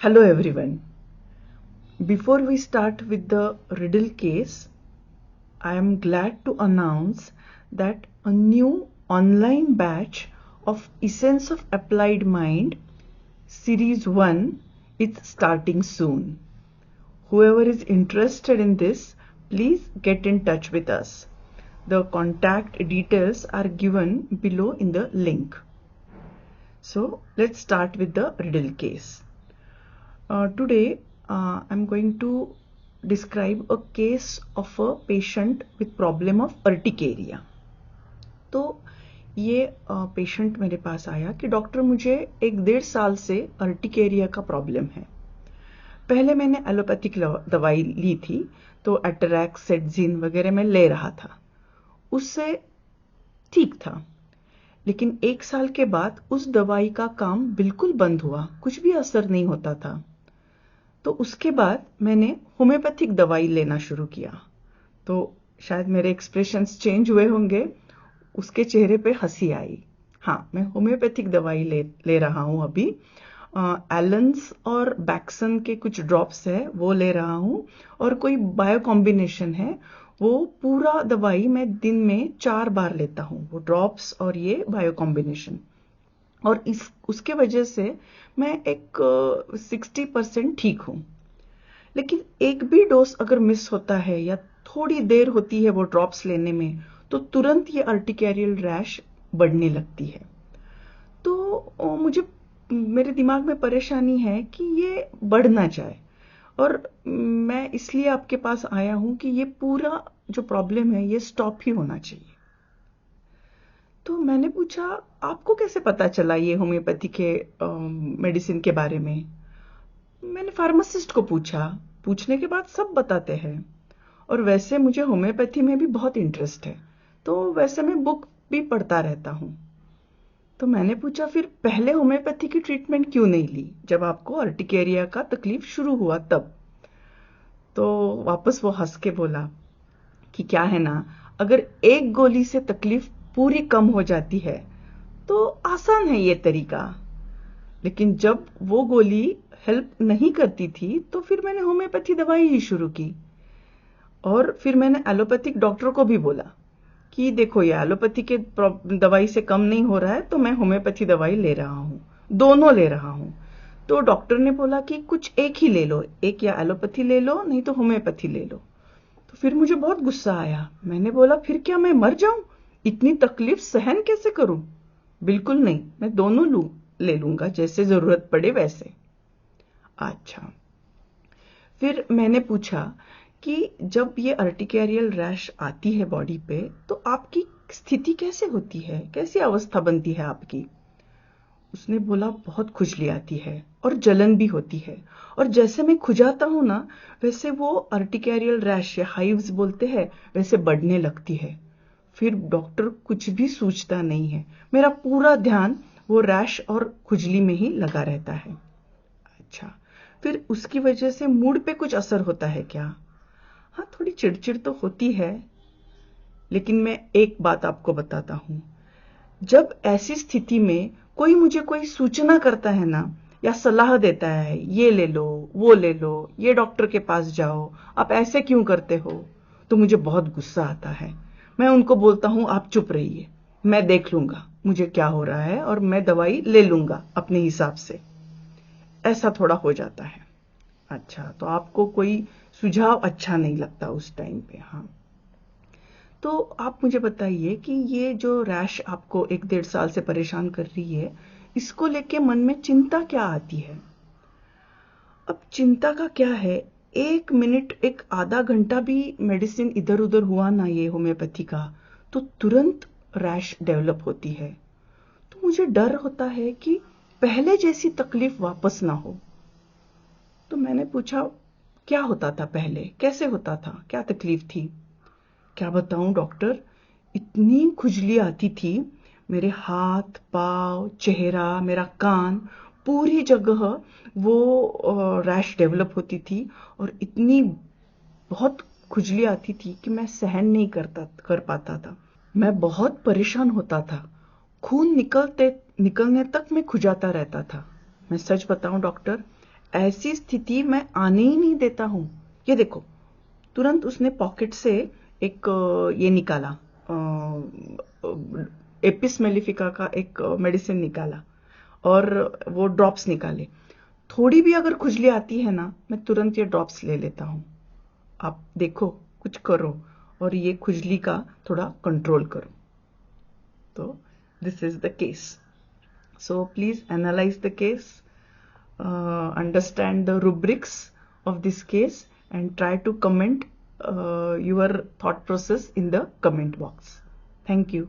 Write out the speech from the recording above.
Hello everyone. Before we start with the riddle case, I am glad to announce that a new online batch of Essence of Applied Mind Series 1 is starting soon. Whoever is interested in this, please get in touch with us. The contact details are given below in the link. So let's start with the riddle case. Today I'm going to describe a case of a patient with problem of urticaria. तो ये patient मेरे पास आया कि doctor मुझे 1-1.5 साल से urticaria का problem है। पहले मैंने एलोपैथिक दवाई ली थी, तो एटरैक्स, सेडजिन वगैरह मैं ले रहा था, उससे ठीक था। लेकिन 1 साल के बाद उस दवाई का काम बिल्कुल बंद हुआ, कुछ भी असर नहीं होता था। तो उसके बाद मैंने होम्योपैथिक दवाई लेना शुरू किया। तो शायद मेरे एक्सप्रेशंस चेंज हुए होंगे, उसके चेहरे पे हंसी आई। हाँ, मैं होम्योपैथिक दवाई ले रहा हूँ अभी। एलेंस और बैक्सन के कुछ ड्रॉप्स है, वो ले रहा हूँ, और कोई बायो कॉम्बिनेशन है, वो पूरा दवाई मैं दिन में 4 बार लेता हूँ, वो ड्रॉप्स और ये बायो कॉम्बिनेशन। और उसके वजह से मैं एक 60% ठीक हूं। लेकिन एक भी डोज अगर मिस होता है या थोड़ी देर होती है वो ड्रॉप्स लेने में, तो तुरंत ये अर्टिकेरियल रैश बढ़ने लगती है। तो मुझे मेरे दिमाग में परेशानी है कि ये बढ़ ना जाए, और मैं इसलिए आपके पास आया हूं कि ये पूरा जो प्रॉब्लम है ये स्टॉप ही होना चाहिए। तो मैंने पूछा, आपको कैसे पता चला ये होम्योपैथी के मेडिसिन के बारे में? मैंने फार्मासिस्ट को पूछा। पूछने के बाद सब बताते हैं, और वैसे मुझे होम्योपैथी में भी बहुत इंटरेस्ट है, तो वैसे मैं बुक भी पढ़ता रहता हूँ। तो मैंने पूछा, फिर पहले होम्योपैथी की ट्रीटमेंट क्यों नहीं ली जब आपको अर्टिकेरिया का तकलीफ शुरू हुआ तब? तो वापस वो हंस के बोला कि क्या है ना, अगर एक गोली से तकलीफ पूरी कम हो जाती है तो आसान है ये तरीका, लेकिन जब वो गोली हेल्प नहीं करती थी तो फिर मैंने होम्योपैथी दवाई ही शुरू की। और फिर मैंने एलोपैथिक डॉक्टर को भी बोला कि देखो, ये एलोपैथी के दवाई से कम नहीं हो रहा है, तो मैं होम्योपैथी दवाई ले रहा हूँ, दोनों ले रहा हूँ। तो डॉक्टर ने बोला कि कुछ एक ही ले लो, एक या एलोपैथी ले लो, नहीं तो होम्योपैथी ले लो। तो फिर मुझे बहुत गुस्सा आया। मैंने बोला, फिर क्या मैं मर जाऊं? इतनी तकलीफ सहन कैसे करूं? बिल्कुल नहीं, मैं दोनों ले लूंगा, जैसे जरूरत पड़े वैसे। अच्छा, फिर मैंने पूछा कि जब ये अर्टिकेरियल रैश आती है बॉडी पे, तो आपकी स्थिति कैसे होती है, कैसी अवस्था बनती है आपकी? उसने बोला, बहुत खुजली आती है और जलन भी होती है, और जैसे मैं खुजाता हूं ना, वैसे वो अर्टिकेरियल रैश या हाइव्स बोलते हैं, वैसे बढ़ने लगती है। फिर डॉक्टर कुछ भी सूझता नहीं है, मेरा पूरा ध्यान वो रैश और खुजली में ही लगा रहता है। अच्छा, फिर उसकी वजह से मूड पे कुछ असर होता है क्या? हाँ, थोड़ी चिड़चिड़ तो होती है, लेकिन मैं एक बात आपको बताता हूं। जब ऐसी स्थिति में कोई मुझे कोई सूचना करता है ना, या सलाह देता है, ये ले लो, वो ले लो, ये डॉक्टर के पास जाओ, आप ऐसे क्यों करते हो, तो मुझे बहुत गुस्सा आता है। मैं उनको बोलता हूं, आप चुप रहिए, मैं देख लूंगा मुझे क्या हो रहा है, और मैं दवाई ले लूंगा अपने हिसाब से। ऐसा थोड़ा हो जाता है। अच्छा, तो आपको कोई सुझाव अच्छा नहीं लगता उस टाइम पे? हाँ, तो आप मुझे बताइए कि ये जो रैश आपको 1-1.5 साल से परेशान कर रही है, इसको लेके मन में चिंता क्या आती है? अब चिंता का क्या है, 1 मिनट, एक आधा घंटा भी मेडिसिन इधर उधर हुआ ना ये होम्योपैथी का, तो तुरंत रैश डेवलप होती है। तो मुझे डर होता है कि पहले जैसी तकलीफ वापस ना हो। तो मैंने पूछा, क्या होता था पहले, कैसे होता था, क्या तकलीफ थी? क्या बताऊं डॉक्टर, इतनी खुजली आती थी, मेरे हाथ, पांव, चेहरा, मेरा कान, पूरी जगह वो रैश डेवलप होती थी, और इतनी बहुत खुजली आती थी कि मैं सहन नहीं कर पाता था। मैं बहुत परेशान होता था, खून निकलने तक मैं खुजाता रहता था। मैं सच बताऊं डॉक्टर, ऐसी स्थिति मैं आने ही नहीं देता हूं। ये देखो, तुरंत उसने पॉकेट से एक ये निकाला, एपिस मेलिफिका का एक मेडिसिन निकाला और वो ड्रॉप्स निकाले। थोड़ी भी अगर खुजली आती है ना, मैं तुरंत ये ड्रॉप्स ले लेता हूं। आप देखो, कुछ करो और ये खुजली का थोड़ा कंट्रोल करो। तो this is the case. So please analyze the case, understand the rubrics of this case, and try to comment your thought process in the comment box. Thank you.